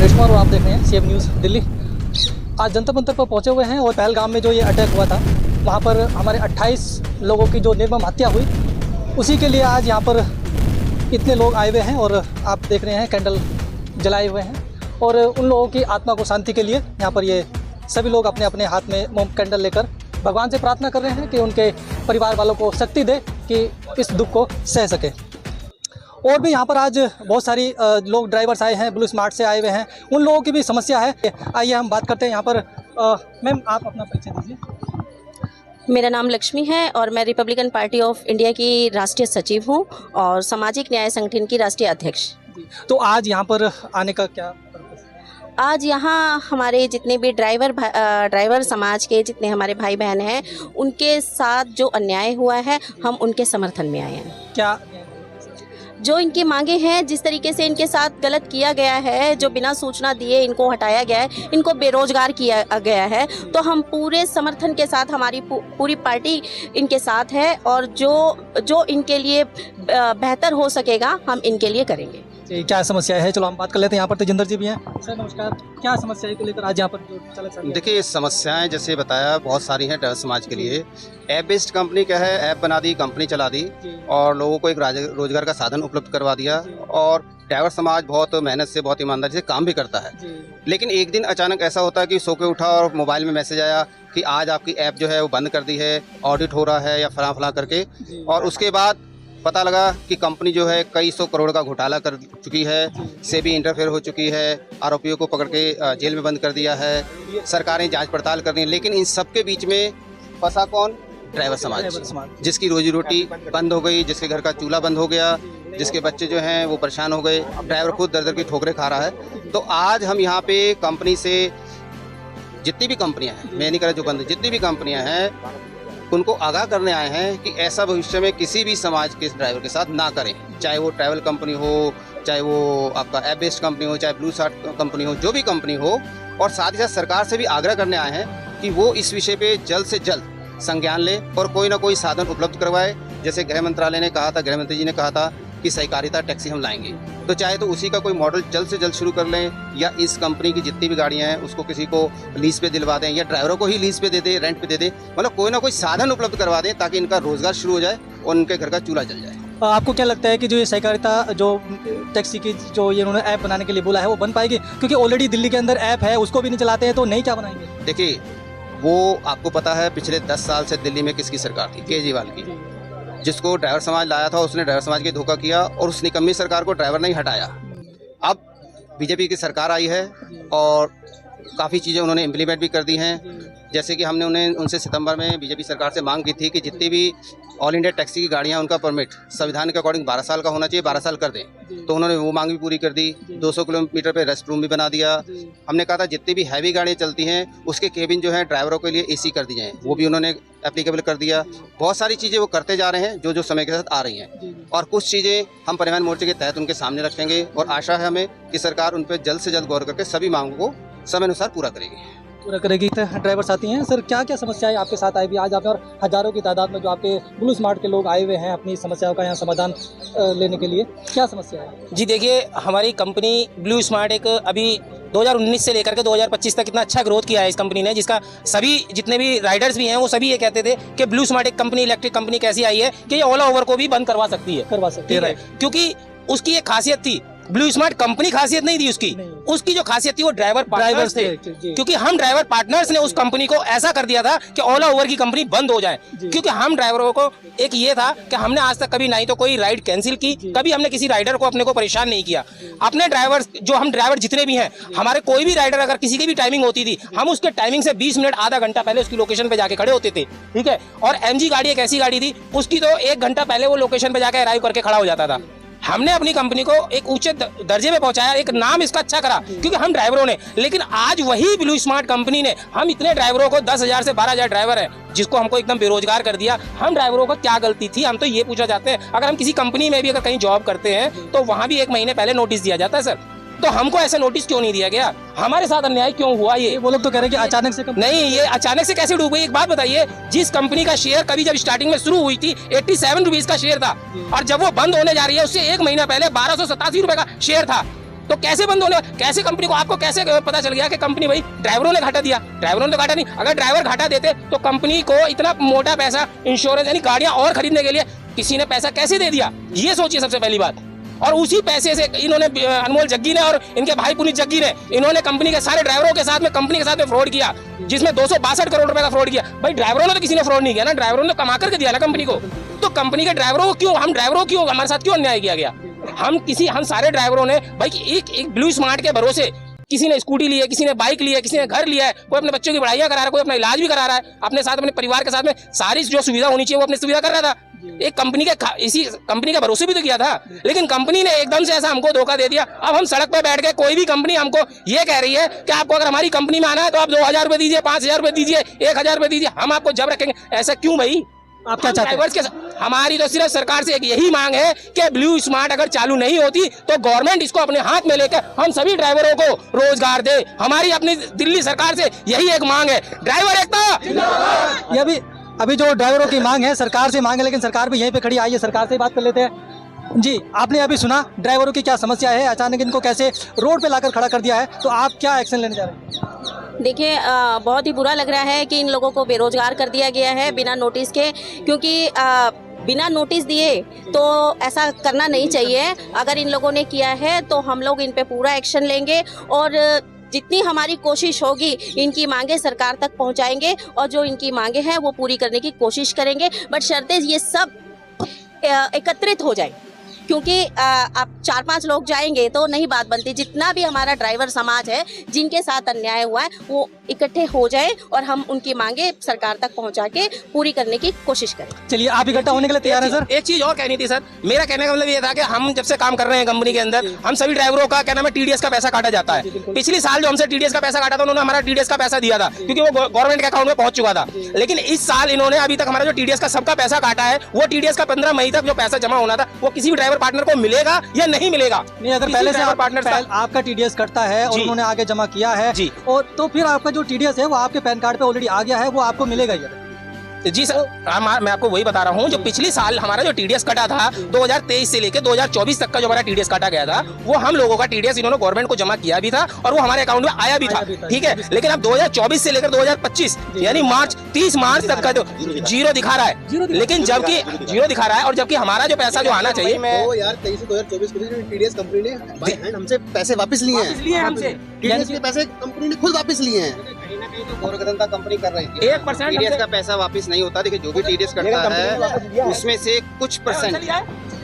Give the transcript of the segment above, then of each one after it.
नरेश कुमार और आप देख रहे हैं सीएम न्यूज़ दिल्ली। आज जंतर मंतर पर पहुंचे हुए हैं और पहलगाम में जो ये अटैक हुआ था वहां पर हमारे 28 लोगों की जो निर्मम हत्या हुई उसी के लिए आज यहां पर इतने लोग आए हुए हैं और आप देख रहे हैं कैंडल जलाए हुए हैं और उन लोगों की आत्मा को शांति के लिए यहाँ पर ये सभी लोग अपने अपने हाथ में मोम कैंडल लेकर भगवान से प्रार्थना कर रहे हैं कि उनके परिवार वालों को शक्ति दे कि इस दुख को सह सके। और भी यहाँ पर आज बहुत सारी लोग ड्राइवर्स आए हैं, ब्लू स्मार्ट से आए हुए हैं, उन लोगों की भी समस्या है। आइए हम बात करते हैं यहाँ पर। मैम आप अपना परिचय दीजिए। मेरा नाम लक्ष्मी है और मैं रिपब्लिकन पार्टी ऑफ इंडिया की राष्ट्रीय सचिव हूँ और सामाजिक न्याय संगठन की राष्ट्रीय अध्यक्ष। तो आज यहाँ पर आने का क्या पर्पस है? आज यहाँ हमारे जितने भी ड्राइवर समाज के जितने हमारे भाई बहन हैं उनके साथ जो अन्याय हुआ है हम उनके समर्थन में आए हैं। क्या जो इनकी मांगे हैं, जिस तरीके से इनके साथ गलत किया गया है, जो बिना सूचना दिए इनको हटाया गया है, इनको बेरोजगार किया गया है, तो हम पूरे समर्थन के साथ हमारी पूरी पार्टी इनके साथ है और जो इनके लिए बेहतर हो सकेगा हम इनके लिए करेंगे। क्या समस्या है? चलो हम बात कर लेते हैं। यहाँ पर तेजिंदर जी भी हैं। सर नमस्कार। क्या समस्या को लेकर आज यहाँ पर जो चल? देखिए, ये समस्याएं जैसे बताया बहुत सारी हैं ड्राइवर समाज के लिए। ऐप बेस्ड कंपनी क्या है, ऐप बना दी, कंपनी चला दी और लोगों को एक रोजगार का साधन उपलब्ध करवा दिया और ड्राइवर समाज बहुत मेहनत से, बहुत ईमानदारी से काम भी करता है। लेकिन एक दिन अचानक ऐसा होता है कि सो के उठा और मोबाइल में मैसेज आया कि आज आपकी ऐप जो है वो बंद कर दी है, ऑडिट हो रहा है या फलां करके। और उसके बाद पता लगा कि कंपनी जो है कई सौ करोड़ का घोटाला कर चुकी है, सेबी इंटरफेयर हो चुकी है, आरोपियों को पकड़ के जेल में बंद कर दिया है, सरकारें जांच पड़ताल कर रही हैं। लेकिन इन सब के बीच में फंसा कौन? ड्राइवर समाज, जिसकी रोजी रोटी बंद हो गई, जिसके घर का चूल्हा बंद हो गया, जिसके बच्चे जो हैं वो परेशान हो गए। ड्राइवर खुद दर दर की ठोकरें खा रहा है। तो आज हम यहाँ पे कंपनी से जितनी भी कंपनियाँ हैं, मैं नहीं कह रहा जो बंद, जितनी भी कंपनियाँ हैं उनको आगाह करने आए हैं कि ऐसा भविष्य में किसी भी समाज के ड्राइवर के साथ ना करें, चाहे वो ट्रैवल कंपनी हो, चाहे वो आपका ऐप बेस्ड कंपनी हो, चाहे ब्लू स्टार्ट कंपनी हो, जो भी कंपनी हो। और साथ ही साथ सरकार से भी आग्रह करने आए हैं कि वो इस विषय पे जल्द से जल्द संज्ञान ले और कोई ना कोई साधन उपलब्ध करवाए। जैसे गृह मंत्रालय ने कहा था, गृह मंत्री जी ने कहा था कि सहकारिता टैक्सी हम लाएंगे, तो चाहे तो उसी का कोई मॉडल जल्द से जल्द शुरू कर लें या इस कंपनी की जितनी भी गाड़ियां हैं उसको किसी को लीज पे दिलवा दें या ड्राइवरों को ही लीज पे दे दे, रेंट पे दे दे, मतलब कोई ना कोई साधन उपलब्ध करवा दें ताकि इनका रोजगार शुरू हो जाए और उनके घर का चूल्हा जल जाए। आपको क्या लगता है कि जो ये सहकारिता जो टैक्सी की जो ये उन्होंने ऐप बनाने के लिए बोला है वो बन पाएगी? क्योंकि ऑलरेडी दिल्ली के अंदर ऐप है, उसको भी नहीं चलाते हैं, तो नहीं क्या बनाएंगे? देखिए, वो आपको पता है पिछले 10 साल से दिल्ली में किसकी सरकार थी? केजरीवाल की। जिसको ड्राइवर समाज लाया था उसने ड्राइवर समाज के धोखा किया और उस निकम्मी सरकार को ड्राइवर नहीं हटाया। अब बीजेपी की सरकार आई है और काफ़ी चीज़ें उन्होंने इम्प्लीमेंट भी कर दी हैं। जैसे कि हमने उनसे सितंबर में बीजेपी सरकार से मांग की थी कि जितनी भी ऑल इंडिया टैक्सी की गाड़ियां उनका परमिट संविधान के अकॉर्डिंग 12 साल का होना चाहिए, 12 साल कर दें। तो उन्होंने वो मांग भी पूरी कर दी। 200 किलोमीटर पे रेस्ट रूम भी बना दिया। हमने कहा था जितनी भी हैवी गाड़ियाँ चलती हैं उसके केबिन जो है ड्राइवरों के लिए एसी कर दी जाए, वो भी उन्होंने एप्लीकेबल कर दिया। बहुत सारी चीज़ें वो करते जा रहे हैं जो समय के साथ आ रही हैं और कुछ चीज़ें हम परिवहन मोर्चे के तहत उनके सामने रखेंगे और आशा है हमें कि सरकार उन पर जल्द से जल्द गौर करके सभी मांगों को समय अनुसार पूरा करेगी। ड्राइवर्स आती हैं। सर क्या क्या समस्याएं आपके साथ आई भी आज आप और हजारों की तादाद में जो आपके ब्लू स्मार्ट के लोग आए हुए हैं अपनी समस्याओं का यहाँ समाधान लेने के लिए, क्या समस्या है? जी देखिए, हमारी कंपनी ब्लू स्मार्ट एक अभी 2019 से लेकर के 2025 तक इतना अच्छा ग्रोथ किया है इस कंपनी ने, जिसका सभी जितने भी राइडर्स भी हैं वो सभी ये कहते थे कि ब्लू स्मार्ट एक कंपनी, इलेक्ट्रिक कंपनी कैसी आई है कि ये ओला उबर को भी बंद करवा सकती है। क्योंकि उसकी एक खासियत थी, ब्लू स्मार्ट कंपनी खासियत नहीं थी उसकी जो खासियत थी वो ड्राइवर पार्टनर्स थे। क्योंकि हम ड्राइवर पार्टनर्स ने उस कंपनी को ऐसा कर दिया था कि ओला उबर की कंपनी बंद हो जाए। क्योंकि हम ड्राइवरों को एक ये था कि हमने आज तक कभी नहीं तो कोई राइड कैंसिल की, कभी हमने किसी राइडर को अपने को परेशान नहीं किया। अपने ड्राइवर जो हम ड्राइवर जितने भी हैं, हमारे कोई भी राइडर अगर किसी की भी टाइमिंग होती थी हम उसके टाइमिंग से 20 मिनट आधा घंटा पहले उसकी लोकेशन पे जाके खड़े होते थे, ठीक है। और एमजी गाड़ी एक ऐसी गाड़ी थी उसकी तो 1 घंटा पहले वो लोकेशन पे जाके अराइव करके खड़ा हो जाता था। हमने अपनी कंपनी को एक ऊंचे दर्जे में पहुंचाया, एक नाम इसका अच्छा करा क्योंकि हम ड्राइवरों ने। लेकिन आज वही ब्लू स्मार्ट कंपनी ने हम इतने ड्राइवरों को 10,000 से 12,000 ड्राइवर है जिसको हमको एकदम बेरोजगार कर दिया। हम ड्राइवरों को क्या गलती थी, हम तो ये पूछना चाहते हैं। अगर हम किसी कंपनी में भी अगर कहीं जॉब करते हैं तो वहां भी 1 महीने पहले नोटिस दिया जाता है सर, तो हमको ऐसा नोटिस क्यों नहीं दिया गया? हमारे साथ अन्याय क्यों हुआ? ये वो लोग तो कह रहे हैं कि अचानक से नहीं, ये अचानक से कैसे डूब गई? एक बात बताइए, जिस कंपनी का शेयर कभी जब स्टार्टिंग में शुरू हुई थी 87 रुपीज का शेयर था और जब वो बंद होने जा रही है उससे 1 महीना पहले 1287 रुपए का शेयर था। तो कैसे बंद होने, कैसे कंपनी को, आपको कैसे पता चल गया कि कंपनी भाई ड्राइवरों ने घाटा दिया? ड्राइवरों ने तो घाटा नहीं। अगर ड्राइवर घाटा देते तो कंपनी को इतना मोटा पैसा इंश्योरेंस यानी गाड़ियां और खरीदने के लिए किसी ने पैसा कैसे दे दिया? ये सोचिए सबसे पहली बात। और उसी पैसे से इन्होंने, अनमोल जग्गी ने और इनके भाई पुनीत जग्गी ने, इन्होंने कंपनी के सारे ड्राइवरों के साथ में, कंपनी के साथ में फ्रॉड किया, जिसमें 262 करोड़ रुपए का फ्रॉड किया। भाई ड्राइवरों ने तो किसी ने फ्रॉड नहीं किया ना, ड्राइवरों ने कमा करके दिया ना कंपनी को। तो कंपनी के ड्राइवरों को क्यों, हम ड्राइवरों क्यों, हमारे साथ क्यों अन्याय किया गया? हम सारे ड्राइवरों ने भाई एक ब्लू स्मार्ट के भरोसे, किसी ने स्कूटी ली है, किसी ने बाइक ली है, किसी ने घर लिया है, कोई अपने बच्चों की पढ़ाइयां करा रहा है, कोई अपना इलाज भी करा रहा है, अपने साथ अपने परिवार के साथ में सारी जो सुविधा होनी चाहिए वो अपनी सुविधा कर रहा था। एक कंपनी के इसी कंपनी के भरोसे भी तो किया था, लेकिन कंपनी ने एकदम से ऐसा हमको धोखा दे दिया। अब हम सड़क पे बैठ के, कोई भी कंपनी हमको ये कह रही है कि आपको अगर हमारी कंपनी में आना है तो आप 2000 रुपए दीजिए, 5000 रुपए दीजिए, 1000 रुपए दीजिए, हम आपको जब रखेंगे। ऐसा क्यों भाई? आप क्या चाहते हैं? हमारी तो सिर्फ सरकार से एक यही मांग है कि ब्लू स्मार्ट अगर चालू नहीं होती तो गवर्नमेंट इसको अपने हाथ में लेकर हम सभी ड्राइवरों को रोजगार दे। हमारी अपनी दिल्ली सरकार से यही एक मांग है। ड्राइवर एकता। ये अभी जो ड्राइवरों की मांग है सरकार से मांग है, लेकिन सरकार भी यहीं पे खड़ी। आइए सरकार से बात कर लेते हैं। जी, आपने अभी सुना ड्राइवरों की क्या समस्या है, अचानक इनको कैसे रोड पे लाकर खड़ा कर दिया है, तो आप क्या एक्शन लेने जा रहे हैं? देखिए, बहुत ही बुरा लग रहा है कि इन लोगों को बेरोजगार कर दिया गया है बिना नोटिस के, क्योंकि बिना नोटिस दिए तो ऐसा करना नहीं चाहिए। अगर इन लोगों ने किया है तो हम लोग इन पे पूरा एक्शन लेंगे और जितनी हमारी कोशिश होगी इनकी मांगे सरकार तक पहुंचाएंगे और जो इनकी मांगे हैं वो पूरी करने की कोशिश करेंगे। बट शर्तें ये सब एकत्रित हो जाए, क्योंकि आप 4-5 लोग जाएंगे तो नहीं बात बनती। जितना भी हमारा ड्राइवर समाज है जिनके साथ अन्याय हुआ है वो इकट्ठे हो जाए और हम उनकी मांगे सरकार तक पहुंचा के पूरी करने की कोशिश करें। चलिए, आप इकट्ठा होने के लिए तैयार हैं सर? एक चीज और कहनी थी सर, मेरा कहने का मतलब ये था कि हम जब से काम कर रहे हैं कंपनी के अंदर, हम सभी ड्राइवरों का क्या नाम है, टीडीएस का पैसा काटा जाता है। पिछले साल जो हमसे टीडीएस का पैसा काटा था, उन्होंने हमारा टीडीएस का पैसा दिया था क्योंकि वो गवर्नमेंट के अकाउंट में पहुंच चुका था। लेकिन इस साल इन्होंने अभी तक हमारा जो टीडीएस का सबका पैसा काटा है, वो टीडीएस का 15 मई तक जो पैसा जमा होना था वो किसी भी ड्राइवर पार्टनर को मिलेगा या नहीं मिलेगा? नहीं, अगर पहले से आपका टीडीएस कटता है और उन्होंने आगे जमा किया है जी, और तो फिर आपका जो टीडीएस है वो आपके पैन कार्ड पे ऑलरेडी आ गया है, वो आपको मिलेगा ही। जी सर, मैं आपको वही बता रहा हूँ, जो पिछले साल हमारा जो टीडीएस कटा था 2023 से लेकर 2024 तक का जो हमारा टीडीएस काटा गया था, वो हम लोगों का टीडीएस इन्होंने गवर्नमेंट को जमा किया भी था और वो हमारे अकाउंट में आया भी था, ठीक है। लेकिन अब 2024 से लेकर 2025 यानी 30 मार्च तक का जो जीरो दिखा रहा है, लेकिन जबकि जीरो दिखा रहा है और जबकि हमारा जो पैसा जो आना चाहिए, 2023 से टीडीएस कंपनी ने बाय हैंड हमसे पैसे वापस लिए हैं। हमसे टीडीएस के पैसे कंपनी ने खुद वापस लिए हैं। गोरखधंधा कंपनी कर रही थी, 1% टीडीएस का पैसा वापस नहीं होता। देखिए, जो भी टीडीएस कटता है उसमें से कुछ परसेंट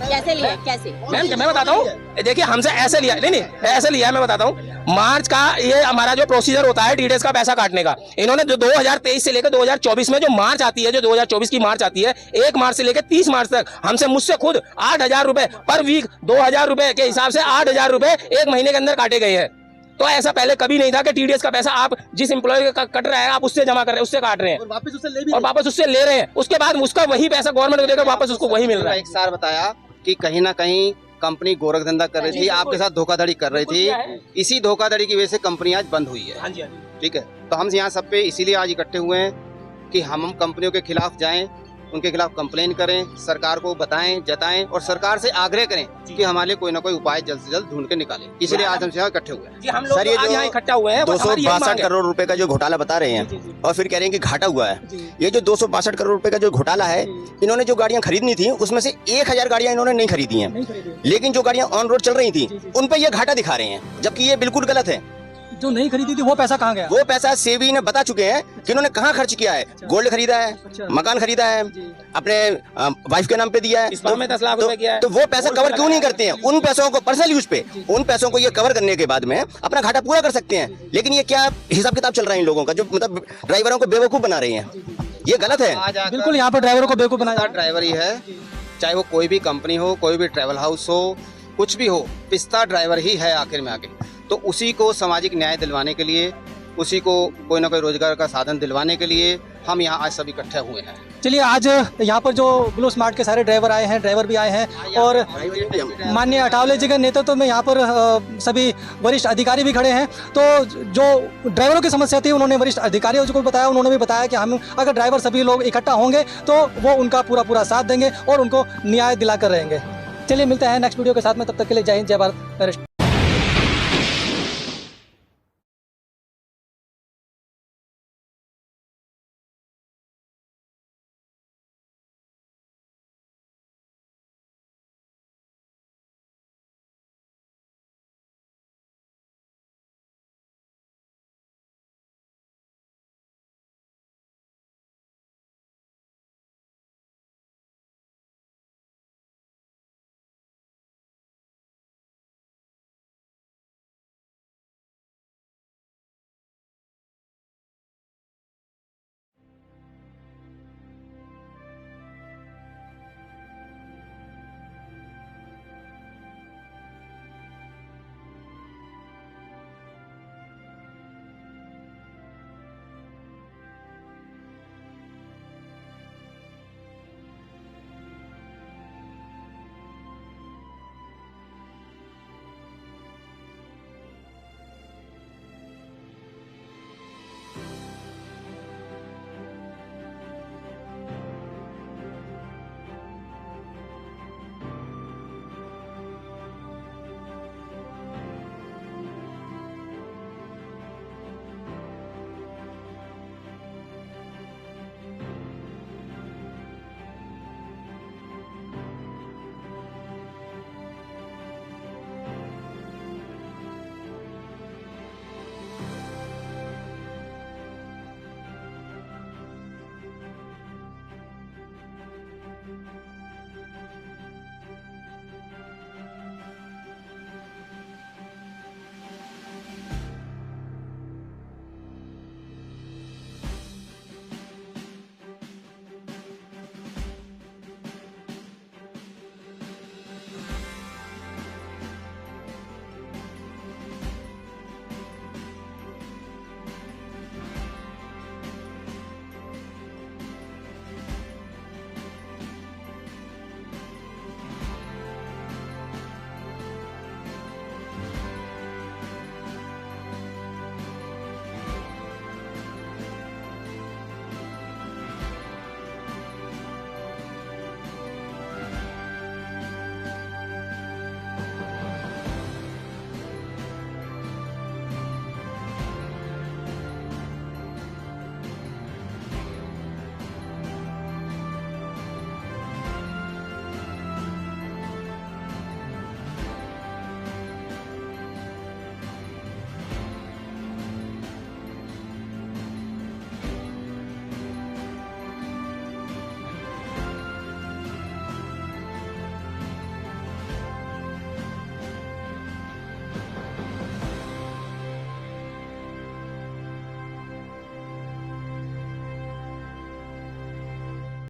कैसे लिया, कैसे? मैम मैं बताता हूँ, देखिए हमसे ऐसे लिया, नहीं ऐसे लिया है, मैं बताता हूँ। मार्च का ये हमारा जो प्रोसीजर होता है टीडीएस का पैसा काटने का, इन्होंने जो 2023 से लेकर 2024 में जो मार्च आती है, जो 2024 की मार्च आती है, 1 मार्च से लेकर 30 मार्च तक हमसे मुझसे खुद 8000 रुपए पर वीक, 2000 रुपए के हिसाब से 8000 रुपए 1 महीने के अंदर काटे गए हैं। तो ऐसा पहले कभी नहीं था कि टीडीएस का पैसा आप जिस एम्प्लॉय का कट रहा है आप उससे जमा कर रहे हैं, उससे काट रहे हैं और वापस उससे ले रहे हैं। उसके बाद उसका वही पैसा गवर्नमेंट को देकर वापस उसको वही मिल रहा है। एक सार बताया कि कहीं ना कहीं कंपनी गोरखधंधा कर रही थी, आपके साथ धोखाधड़ी कर रही थी। इसी धोखाधड़ी की वजह से कंपनी आज बंद हुई है। ठीक है, तो हम यहाँ सब पे इसीलिए आज इकट्ठे हुए हैं कि हम कंपनियों के खिलाफ जाएं, उनके खिलाफ कंप्लेन करें, सरकार को बताएं, जताएं और सरकार से आग्रह करें कि हमारे लिए कोई ना कोई उपाय जल्द से जल्द ढूंढ के निकालें। इसलिए आज हम यहाँ इकट्ठे हुए हैं। सर, ये जो इकट्ठा हुए हैं 262 करोड़ रुपए का जो घोटाला बता रहे हैं और फिर कह रहे हैं कि घाटा हुआ है। ये जो 262 करोड़ रुपए का जो घोटाला है, इन्होंने जो गाड़ियां खरीदनी थी उसमें से 1000 गाड़ियां इन्होंने नहीं खरीदी हैं, लेकिन जो गाड़ियां ऑन रोड चल रही थी उन पे ये घाटा दिखा रहे हैं, जबकि ये बिल्कुल गलत है। जो नहीं खरीदी थी वो पैसा कहाँ गया? वो पैसा सेबी ने बता चुके हैं कि इन्होंने कहाँ खर्च किया है। गोल्ड खरीदा है, मकान खरीदा है, अपने वाइफ के नाम पे दिया है, में 10 लाख रुपए किया है। तो वो पैसा कवर क्यों नहीं करते हैं? उन पैसों को पर्सनल यूज पे, उन पैसों को ये कवर करने के बाद में अपना घाटा पूरा कर सकते हैं। लेकिन ये क्या हिसाब किताब चल रहा है इन लोगों का, जो मतलब ड्राइवरों को बेवकूफ बना रहे हैं, ये गलत है। बिल्कुल, यहाँ पर ड्राइवरों को बेवकूफ बनाया। ड्राइवर ही है, चाहे वो कोई भी कंपनी हो, कोई भी ट्रैवल हाउस हो, कुछ भी हो, पिस्ता ड्राइवर ही है आखिर में आके। तो उसी को सामाजिक न्याय दिलवाने के लिए, उसी को कोई ना कोई रोजगार का साधन दिलवाने के लिए हम यहाँ आज सभी इकट्ठे हुए हैं। चलिए, आज यहाँ पर जो ब्लू स्मार्ट के सारे ड्राइवर आए हैं, ड्राइवर भी आए हैं और माननीय अठावले जी के नेतृत्व में यहाँ पर सभी वरिष्ठ अधिकारी भी खड़े हैं। तो जो ड्राइवरों की समस्या थी उन्होंने वरिष्ठ अधिकारियों को बताया, उन्होंने भी बताया कि हम अगर ड्राइवर सभी लोग इकट्ठा होंगे तो वो उनका पूरा साथ देंगे और उनको न्याय दिलाकर रहेंगे। चलिए, मिलते हैं नेक्स्ट वीडियो के साथ में, तब तक के लिए जय हिंद, जय भारत।